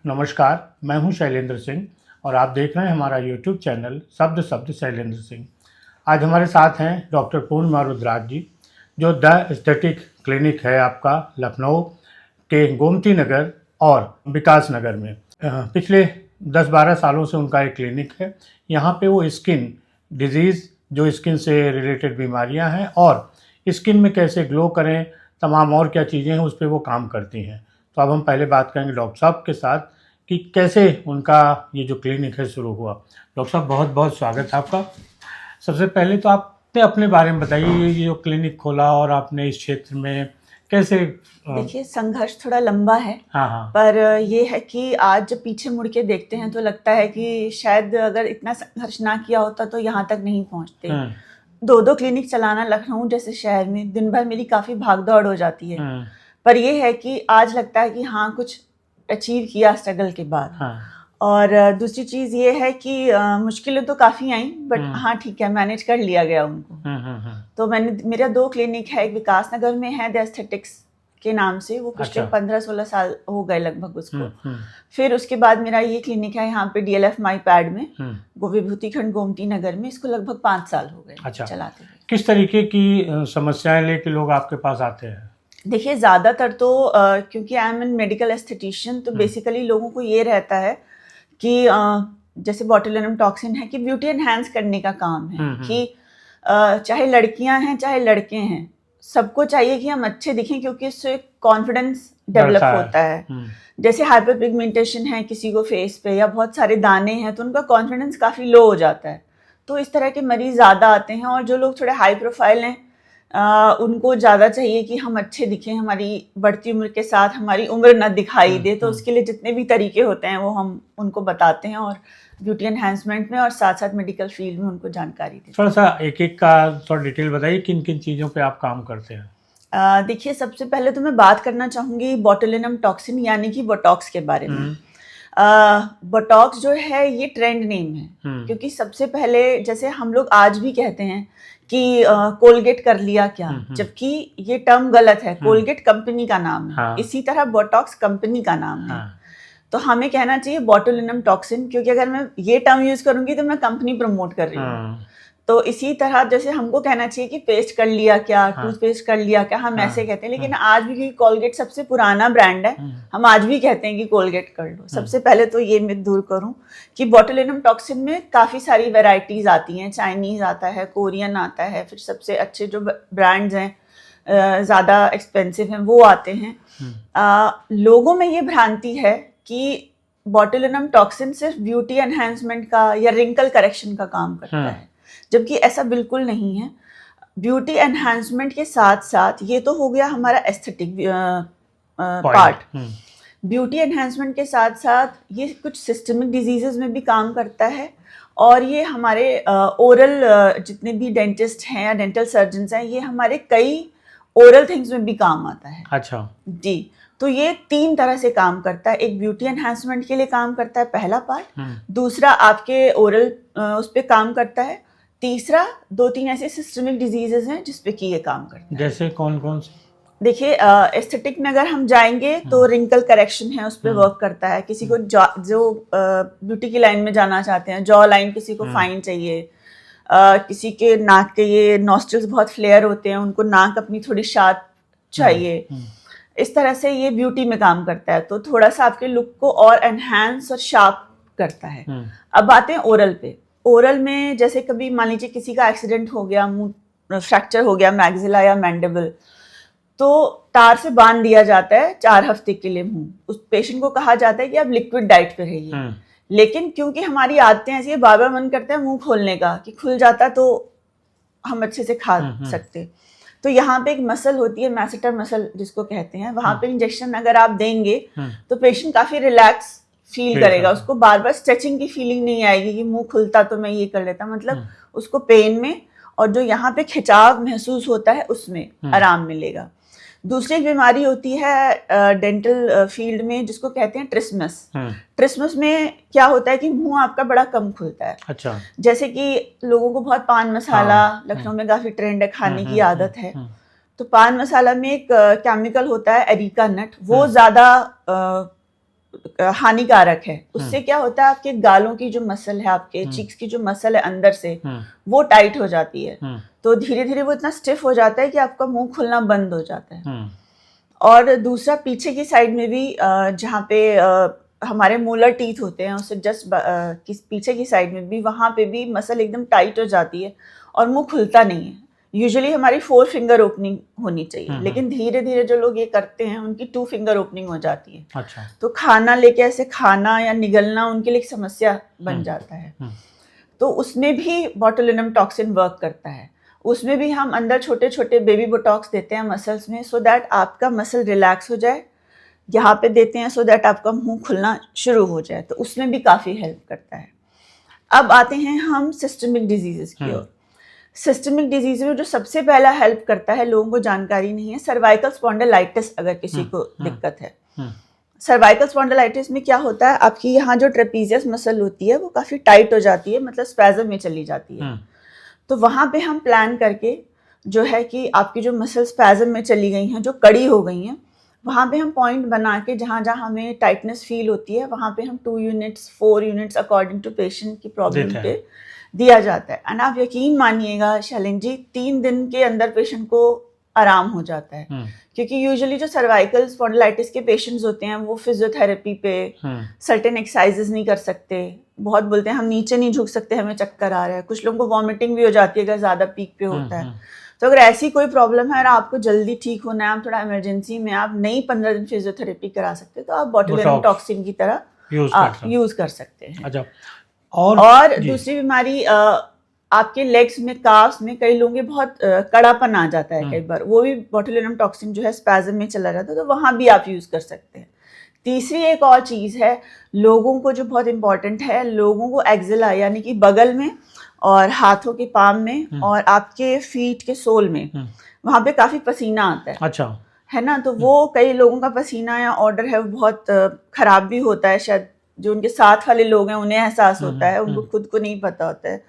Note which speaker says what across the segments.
Speaker 1: नमस्कार, मैं हूं शैलेंद्र सिंह और आप देख रहे हैं हमारा YouTube चैनल शब्द शब्द शैलेंद्र सिंह। आज हमारे साथ हैं डॉक्टर पूर्णिमा रुद्राक्ष जी, जो द एस्थेटिक क्लिनिक है आपका लखनऊ के गोमती नगर और विकास नगर में। पिछले 10-12 सालों से उनका एक क्लिनिक है। यहाँ पे वो स्किन डिजीज़, जो स्किन से रिलेटेड बीमारियाँ हैं और स्किन में कैसे ग्लो करें, तमाम और क्या चीज़ें हैं, उस पर वो काम करती हैं। तो अब हम पहले बात करेंगे डॉक्टर साहब के साथ कि कैसे उनका ये जो क्लिनिक है शुरू हुआ। डॉक्टर साहब, बहुत बहुत स्वागत है आपका। सबसे पहले तो आपने अपने बारे में बताइए, ये जो क्लिनिक खोला और आपने इस क्षेत्र में कैसे।
Speaker 2: देखिए, संघर्ष थोड़ा लंबा है।
Speaker 1: हाँ।
Speaker 2: पर ये है कि आज जब पीछे मुड़ के देखते हैं तो लगता है कि शायद अगर इतना संघर्ष ना किया होता तो यहाँ तक नहीं पहुँचते। 2-2 क्लिनिक चलाना लखनऊ जैसे शहर में दिन भर मेरी काफ़ी भागदौड़ हो जाती है। पर ये है कि आज लगता है कि हाँ, कुछ अचीव किया स्ट्रगल के बाद। और दूसरी चीज़ ये है कि मुश्किलें तो काफ़ी आई, बट हाँ ठीक है, मैनेज कर लिया गया उनको। तो मेरा 2 क्लिनिक है, एक विकास नगर में है द एस्थेटिक्स के नाम से, वो पिछले 15-16 साल हो गए लगभग उसको। फिर उसके बाद मेरा ये क्लिनिक है यहाँ पे DLF माई पैड में, विभूति खंड गोमती नगर में, इसको लगभग 5 साल हो गए चलाते हुए।
Speaker 1: किस तरीके की समस्याएं लेके लोग आपके पास आते हैं?
Speaker 2: देखिए, ज़्यादातर तो क्योंकि I am an medical aesthetician, तो बेसिकली लोगों को ये रहता है कि जैसे बोटुलिनम टॉक्सिन है कि ब्यूटी एनहांस करने का काम है। कि चाहे लड़कियां हैं चाहे लड़के हैं, सबको चाहिए कि हम अच्छे दिखें, क्योंकि इससे कॉन्फिडेंस डेवलप होता है। जैसे हाइपर पिगमेंटेशन है किसी को फेस पे, या बहुत सारे दाने हैं, तो उनका कॉन्फिडेंस काफ़ी लो हो जाता है। तो इस तरह के मरीज ज़्यादा आते हैं। और जो लोग थोड़े हाई प्रोफाइल हैं, उनको ज़्यादा चाहिए कि हम अच्छे दिखें, हमारी बढ़ती उम्र के साथ हमारी उम्र न दिखाई दे। तो उसके लिए जितने भी तरीके होते हैं वो हम उनको बताते हैं, और ब्यूटी एनहांसमेंट में और साथ साथ मेडिकल फील्ड में उनको जानकारी देते हैं।
Speaker 1: थोड़ा सा एक का थोड़ा डिटेल बताइए, किन किन चीज़ों पे आप काम करते हैं?
Speaker 2: देखिए, सबसे पहले तो मैं बात करना चाहूँगी बोटुलिनम टॉक्सिन यानी कि बोटॉक्स के बारे में। बोटॉक्स जो है ये ट्रेंड नेम है, क्योंकि सबसे पहले जैसे हम लोग आज भी कहते हैं कि कोलगेट कर लिया क्या, जबकि ये टर्म गलत है। कोलगेट कंपनी का नाम है। इसी तरह बोटॉक्स कंपनी का नाम है। तो हमें कहना चाहिए बोटुलिनम टॉक्सिन, क्योंकि अगर मैं ये टर्म यूज करूंगी तो मैं कंपनी प्रमोट कर रही हूँ। तो इसी तरह जैसे हमको कहना चाहिए कि पेस्ट कर लिया क्या, टूथपेस्ट कर लिया क्या, हम ऐसे कहते हैं। लेकिन आज भी, क्योंकि कोलगेट सबसे पुराना ब्रांड है, हम आज भी कहते हैं कि कोलगेट कर लो। सबसे पहले तो ये मैं दूर करूं कि बोटुलिनम टॉक्सिन में काफ़ी सारी वेराइटीज़ आती हैं। चाइनीज़ आता है, कोरियन आता है, फिर सबसे अच्छे जो ब्रांड्स हैं, ज़्यादा एक्सपेंसिव हैं, वो आते हैं। लोगों में ये भ्रांति है कि बोटुलिनम टॉक्सिन सिर्फ ब्यूटी एनहांसमेंट का या रिंकल करेक्शन का काम करता है, जबकि ऐसा बिल्कुल नहीं है। ब्यूटी एनहांसमेंट के साथ साथ ये तो हो गया हमारा एस्थेटिक पार्ट। ब्यूटी एनहांसमेंट के साथ साथ ये कुछ सिस्टमिक डिजीजेस में भी काम करता है, और ये हमारे ओरल जितने भी डेंटिस्ट हैं या डेंटल सर्जन्स हैं, ये हमारे कई ओरल थिंग्स में भी काम आता है।
Speaker 1: अच्छा
Speaker 2: जी, तो ये 3 तरह से काम करता है। एक ब्यूटी एनहांसमेंट के लिए काम करता है, पहला पार्ट। दूसरा आपके ओरल उस पर काम करता है। तीसरा 2-3 ऐसे सिस्टमिक डिजीजेस हैं जिस पे कि ये काम करता है।
Speaker 1: जैसे कौन कौन से?
Speaker 2: देखिए, एस्थेटिक में अगर हम जाएंगे तो रिंकल करेक्शन है, उस पर वर्क करता है। किसी को जो ब्यूटी की लाइन में जाना चाहते हैं, जॉ लाइन किसी को फाइन चाहिए, किसी के नाक के ये नॉस्ट्रिल्स बहुत फ्लेयर होते हैं, उनको नाक अपनी थोड़ी शार्प चाहिए। इस तरह से ये ब्यूटी में काम करता है, तो थोड़ा सा आपके लुक को और एनहांस और शार्प करता है। अब आते हैं ओरल पे। ओरल में जैसे कभी मान लीजिए किसी का एक्सीडेंट हो गया, मुंह फ्रैक्चर हो गया, मैक्सिला या मैंडिबल, तो तार से बांध दिया जाता है 4 हफ्ते के लिए मुंह। उस पेशेंट को कहा जाता है कि आप लिक्विड डाइट पे रहिए। लेकिन क्योंकि हमारी आदतें ऐसी है, बार बार मन करता है मुंह खोलने का, कि खुल जाता तो हम अच्छे से खा सकते। तो यहाँ पे एक मसल होती है, मैसेटर मसल जिसको कहते हैं, वहां पे इंजेक्शन अगर आप देंगे तो पेशेंट काफी रिलैक्स फील करेगा। उसको बार बार स्ट्रेचिंग की फीलिंग नहीं आएगी कि मुंह खुलता तो मैं ये कर लेता। मतलब उसको पेन में और जो यहाँ पे खिंचाव महसूस होता है उसमें आराम मिलेगा। दूसरी एक बीमारी होती है डेंटल फील्ड में, जिसको कहते हैं ट्रिस्मस। ट्रिस्मस में क्या होता है कि मुंह आपका बड़ा कम खुलता है।
Speaker 1: अच्छा।
Speaker 2: जैसे कि लोगों को बहुत पान मसाला, लखनऊ में काफी ट्रेंड है, खाने की आदत है। तो पान मसाला में एक केमिकल होता है एरिका नट, वो ज्यादा हानिकारक है। उससे क्या होता है, आपके गालों की जो मसल है, आपके चीक्स की जो मसल है अंदर से, वो टाइट हो जाती है। तो धीरे धीरे वो इतना स्टिफ हो जाता है कि आपका मुंह खुलना बंद हो जाता है। और दूसरा, पीछे की साइड में भी जहाँ पे हमारे मोलर टीथ होते हैं, उससे जस्ट पीछे की साइड में भी, वहाँ पे भी मसल एकदम टाइट हो जाती है और मुंह खुलता नहीं है। यूजुअली हमारी 4 फिंगर ओपनिंग होनी चाहिए, लेकिन धीरे धीरे जो लोग ये करते हैं उनकी 2 फिंगर ओपनिंग हो जाती है।
Speaker 1: अच्छा।
Speaker 2: तो खाना लेके ऐसे खाना या निगलना उनके लिए एक समस्या बन जाता है। तो उसमें भी बोटुलिनम टॉक्सिन वर्क करता है। उसमें भी हम अंदर छोटे छोटे बेबी बोटॉक्स देते हैं मसल्स में, सो दैट आपका मसल रिलैक्स हो जाए। यहाँ पे देते हैं सो दैट आपका मुंह खुलना शुरू हो जाए, तो उसमें भी काफ़ी हेल्प करता है। अब आते हैं हम सिस्टमिक डिजीजेस की ओर। सिस्टमिक डिजीज में जो सबसे पहला हेल्प करता है, लोगों को जानकारी नहीं है, सर्वाइकल स्पॉन्डिलाइटिस। अगर किसी को दिक्कत है, सर्वाइकल स्पॉन्डिलाइटिस में क्या होता है, आपकी यहाँ जो ट्रेपीजियस मसल होती है वो काफ़ी टाइट हो जाती है, मतलब स्पैज़म में चली जाती है। तो वहाँ पे हम प्लान करके जो है कि आपकी जो मसल स्पैज़म में चली गई हैं, जो कड़ी हो गई हैं, वहाँ पे हम पॉइंट बना के जहाँ जहाँ हमें टाइटनेस फील होती है, वहाँ पे हम 2 units 4 units according to patient की प्रॉब्लम पे दिया जाता है। एंड आप यकीन मानिएगा शैलेंद्र जी, 3 दिन के अंदर पेशेंट को आराम हो जाता है। क्योंकि यूजुअली जो सर्वाइकल स्पॉन्डिलाइटिस के पेशेंट्स होते हैं वो फिजियोथेरेपी पे सर्टेन एक्सरसाइजेस नहीं कर सकते, बहुत बोलते हैं हम नीचे नहीं झुक सकते, हमें चक्कर आ रहा है। कुछ लोगों को वॉमिटिंग भी हो जाती है अगर ज़्यादा पीक पे होता है। तो अगर ऐसी कोई प्रॉब्लम है और आपको जल्दी ठीक होना है, आप थोड़ा इमरजेंसी में आप नहीं 15 दिन फिजियोथेरेपी करा सकते, तो आप बोटुलिनम टॉक्सिन की तरह यूज कर सकते हैं।
Speaker 1: अच्छा।
Speaker 2: और दूसरी बीमारी आपके लेग्स में, काफ्स में कई लोगों के बहुत कड़ापन आ जाता है कई बार, वो भी बोटुलिनम टॉक्सिन जो है स्पैज़म में चला जाता है, तो वहाँ भी आप यूज़ कर सकते हैं। तीसरी एक और चीज़ है लोगों को जो बहुत इम्पॉर्टेंट है, लोगों को एक्जिला यानी कि बगल में और हाथों के पाम में और आपके फीट के सोल में, वहाँ पे काफ़ी पसीना आता है।
Speaker 1: अच्छा।
Speaker 2: है ना, तो वो कई लोगों का पसीना या ऑर्डर है वो बहुत ख़राब भी होता है। शायद जो उनके साथ वाले लोग हैं उन्हें एहसास होता है, उनको खुद को नहीं पता होता है।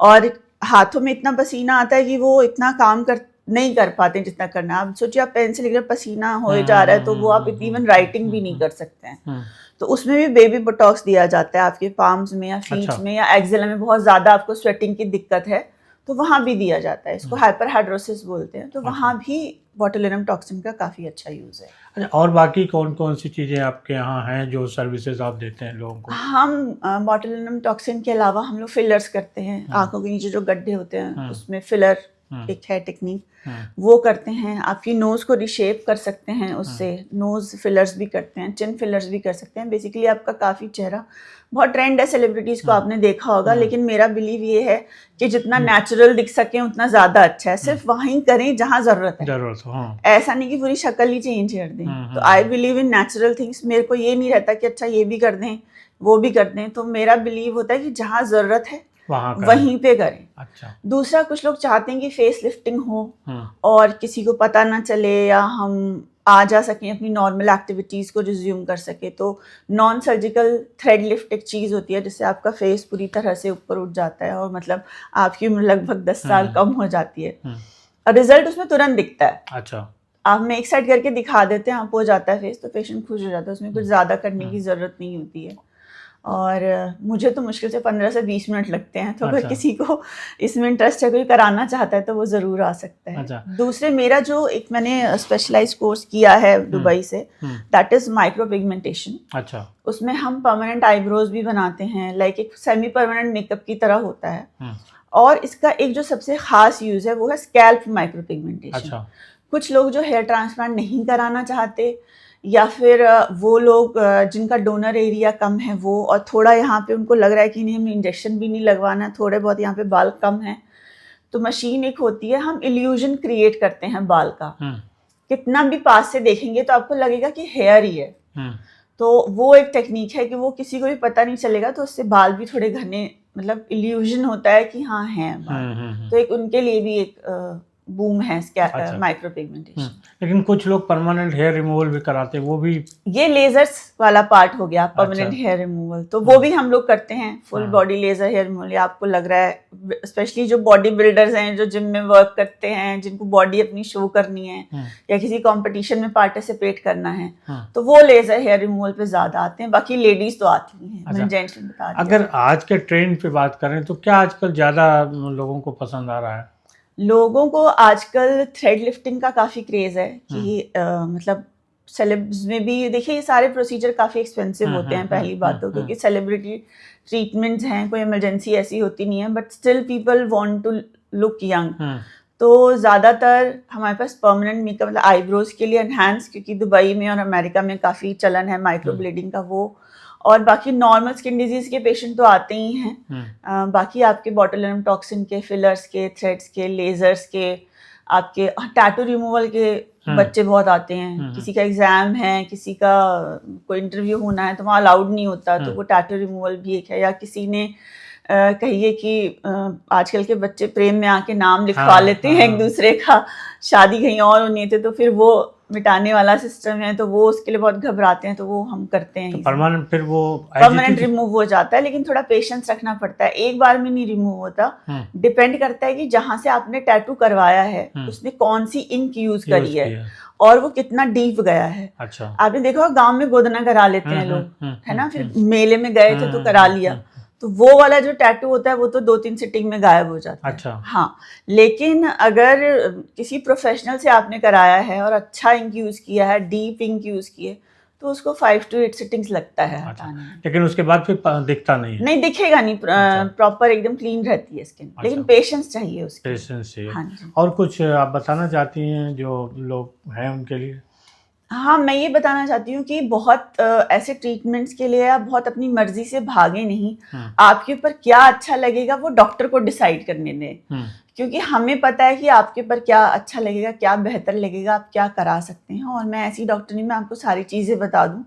Speaker 2: और हाथों में इतना पसीना आता है कि वो इतना काम नहीं कर पाते जितना करना। आप सोचिए, आप पेन से लिख रहे पसीना हो जा रहा है, तो वो आप इवन राइटिंग भी नहीं कर सकते हैं। तो उसमें भी बेबी बोटॉक्स दिया जाता है आपके पाम्स में या फीट में या एक्जिला में बहुत ज़्यादा आपको स्वेटिंग की दिक्कत है तो वहाँ भी दिया जाता है। इसको हाइपरहाइड्रोसिस बोलते हैं। तो वहाँ भी बोटुलिनम टॉक्सिन का काफ़ी अच्छा यूज़ है।
Speaker 1: अच्छा, और बाकी कौन कौन सी चीज़ें आपके यहाँ हैं जो सर्विसेज आप देते हैं लोगों को?
Speaker 2: हम बोटुलिनम टॉक्सिन के अलावा हम लोग फिलर्स करते हैं। आंखों के नीचे जो गड्ढे होते हैं उसमें फिलर एक है टेक्निक, वो करते हैं। आपकी नोज़ को रिशेप कर सकते हैं उससे, नोज़ फिलर्स भी करते हैं, चिन फिलर्स भी कर सकते हैं। बेसिकली आपका काफ़ी चेहरा, बहुत ट्रेंड है सेलिब्रिटीज़ को आपने देखा होगा, लेकिन मेरा बिलीव ये है कि जितना नेचुरल दिख सके उतना ज़्यादा अच्छा है। सिर्फ वहीं करें जहाँ ज़रूरत है, ऐसा नहीं कि पूरी शक्ल ही चेंज कर दें। तो I believe in natural things. मेरे को ये नहीं रहता कि अच्छा ये भी कर दें वो भी कर दें। तो मेरा बिलीव होता है कि जहाँ ज़रूरत है वहीं पे करें।
Speaker 1: अच्छा।
Speaker 2: दूसरा, कुछ लोग चाहते हैं कि फेस लिफ्टिंग हो और किसी को पता ना चले या हम आ जा सकें, अपनी नॉर्मल एक्टिविटीज़ को रिज्यूम कर सके। तो नॉन सर्जिकल थ्रेड लिफ्ट एक चीज़ होती है जिससे आपका फेस पूरी तरह से ऊपर उठ जाता है और मतलब आपकी उम्र लगभग 10 साल कम हो जाती है और रिजल्ट उसमें तुरंत दिखता है।
Speaker 1: अच्छा।
Speaker 2: आप में एक साइड करके दिखा देते हैं, आप हो जाता है फेस, तो पेशेंट खुश हो जाता है। उसमें कुछ ज़्यादा करने की ज़रूरत नहीं होती है। और मुझे तो मुश्किल से 15 से 20 मिनट लगते हैं। तो अगर किसी को इसमें इंटरेस्ट है, कोई कराना चाहता है तो वो ज़रूर आ सकता है।
Speaker 1: अच्छा।
Speaker 2: दूसरे, मेरा जो एक मैंने स्पेशलाइज कोर्स किया है दुबई से, दैट इज़ माइक्रो पिगमेंटेशन।
Speaker 1: अच्छा।
Speaker 2: उसमें हम परमानेंट आईब्रोज भी बनाते हैं, लाइक एक सेमी परमानेंट मेकअप की तरह होता है। और इसका एक जो सबसे ख़ास यूज़ है वो है स्कैल्प माइक्रो पिगमेंटेशन।
Speaker 1: अच्छा।
Speaker 2: कुछ लोग जो हेयर ट्रांसप्लांट नहीं कराना चाहते या फिर वो लोग जिनका डोनर एरिया कम है वो, और थोड़ा यहाँ पे उनको लग रहा है कि नहीं हमें इंजेक्शन भी नहीं लगवाना, थोड़े बहुत यहाँ पे बाल कम हैं, तो मशीन एक होती है, हम इल्यूजन क्रिएट करते हैं बाल का। कितना भी पास से देखेंगे तो आपको लगेगा कि हेयर ही है। तो वो एक टेक्निक है कि वो किसी को भी पता नहीं चलेगा, तो उससे बाल भी थोड़े घने, मतलब इल्यूजन होता है कि हाँ हैं बाल। तो एक उनके लिए भी एक बूम है
Speaker 1: अच्छा।
Speaker 2: Micro pigmentation.
Speaker 1: लेकिन कुछ लोग परमानेंट हेयर रिमूवल भी कराते हैं, वो भी
Speaker 2: ये लेजर्स वाला पार्ट हो गया, परमानेंट
Speaker 1: अच्छा।
Speaker 2: हेयर रिमूवल, तो वो भी हम लोग करते हैं, full body laser hair removal. या आपको लग रहा है स्पेशली जो बॉडी बिल्डर्स हैं, जो जिम में वर्क करते हैं, जिनको बॉडी अपनी शो करनी है या किसी कंपटीशन में पार्टिसिपेट करना है, तो वो लेजर हेयर रिमूवल पे ज्यादा आते हैं। बाकी लेडीज तो आती हैं, मैंने जेंट्स में बता दिया।
Speaker 1: अगर आज के ट्रेंड पे बात करें तो क्या आजकल ज्यादा लोगों को पसंद आ रहा है?
Speaker 2: लोगों को आजकल थ्रेड लिफ्टिंग का काफ़ी क्रेज़ है कि मतलब सेलेब्स में भी देखिए, ये सारे प्रोसीजर काफ़ी एक्सपेंसिव होते हैं पहली बात तो, क्योंकि सेलिब्रिटी ट्रीटमेंट्स हैं, कोई इमरजेंसी ऐसी होती नहीं है, but still people want to look young. तो ज़्यादातर हमारे पास परमानेंट मेकअप, मतलब आईब्रोज के लिए एनहांस, क्योंकि दुबई में और अमेरिका में काफ़ी चलन है माइक्रो ब्लेडिंग का, वो। और बाकी नॉर्मल स्किन डिजीज के पेशेंट तो आते ही हैं। बाकी आपके बॉटुलिनम टॉक्सिन के, फिलर्स के, थ्रेड्स के, लेजर्स के, आपके टैटू रिमूवल के बच्चे बहुत आते हैं। किसी का एग्जाम है, किसी का कोई इंटरव्यू होना है तो वहाँ अलाउड नहीं होता, तो वो टैटू रिमूवल भी एक है। या किसी ने कहिए कि आजकल के बच्चे प्रेम में आके नाम लिखवा लेते हैं एक दूसरे का, शादी कहीं और होनी थी तो फिर वो मिटाने वाला सिस्टम है, तो वो उसके लिए बहुत घबराते हैं, तो वो हम करते हैं।
Speaker 1: परमानेंट फिर वो
Speaker 2: परमानेंट रिमूव हो जाता है, लेकिन थोड़ा पेशेंस रखना पड़ता है, एक बार में नहीं रिमूव होता। डिपेंड करता है कि जहां से आपने टैटू करवाया है उसने कौन सी इंक यूज करी है और वो कितना डीप गया है।
Speaker 1: अच्छा।
Speaker 2: आपने देखा गांव में गोदना करा लेते हैं लोग, है ना, फिर मेले में गए थे तो करा लिया, तो वो वाला जो टैटू होता है वो तो 2-3 सिटिंग में गायब हो जाता है।
Speaker 1: अच्छा।
Speaker 2: हाँ, लेकिन अगर किसी प्रोफेशनल से आपने कराया है और अच्छा इंक यूज किया है, डीप इंक यूज किए, तो उसको 5 to 8 सिटिंग्स लगता है हटाने में।
Speaker 1: लेकिन उसके बाद फिर दिखता नहीं है?
Speaker 2: नहीं दिखेगा नहीं, प्रॉपर एकदम क्लीन रहती है स्किन। लेकिन पेशेंस चाहिए उसके,
Speaker 1: पेशेंस चाहिए।
Speaker 2: हाँ जी।
Speaker 1: और कुछ आप बताना चाहती हैं जो लोग हैं उनके लिए?
Speaker 2: हाँ, मैं ये बताना चाहती हूँ कि बहुत ऐसे ट्रीटमेंट्स के लिए आप बहुत अपनी मर्जी से भागे नहीं। आपके ऊपर क्या अच्छा लगेगा वो डॉक्टर को डिसाइड करने दें, क्योंकि हमें पता है कि आपके ऊपर क्या अच्छा लगेगा, क्या बेहतर लगेगा, आप क्या करा सकते हैं। और मैं ऐसी डॉक्टर नहीं मैं आपको सारी चीज़ें बता दूँ,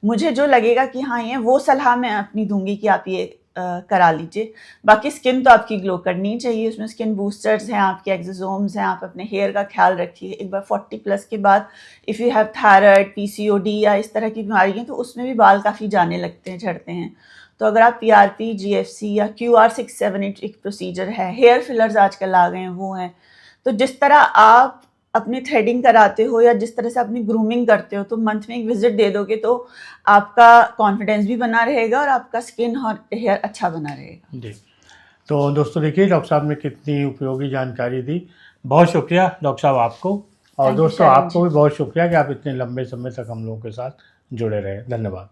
Speaker 2: मुझे जो लगेगा कि हाँ ये वो सलाह मैं अपनी दूंगी कि आप ये करा लीजिए। बाकी स्किन तो आपकी ग्लो करनी चाहिए, उसमें स्किन बूस्टर्स हैं, आपके एक्सोसोम्स हैं, आप अपने हेयर का ख्याल रखिए। एक बार 40+ के बाद if you have thyroid, PCOD या इस तरह की बीमारी है तो उसमें भी बाल काफ़ी जाने लगते हैं, झड़ते हैं। तो अगर आप PRP, GFC या QR678 एक प्रोसीजर है, हेयर फिलर्स आजकल आ गए हैं वो हैं, तो जिस तरह आप अपनी थ्रेडिंग कराते हो या जिस तरह से अपनी ग्रूमिंग करते हो, तो मंथ में एक विजिट दे दोगे तो आपका कॉन्फिडेंस भी बना रहेगा और आपका स्किन और हेयर अच्छा बना रहेगा।
Speaker 1: जी। तो दोस्तों देखिए डॉक्टर साहब ने कितनी उपयोगी जानकारी दी। बहुत शुक्रिया डॉक्टर साहब आपको, और दोस्तों आपको भी बहुत शुक्रिया कि आप इतने लंबे समय तक हम लोगों के साथ जुड़े रहे। धन्यवाद।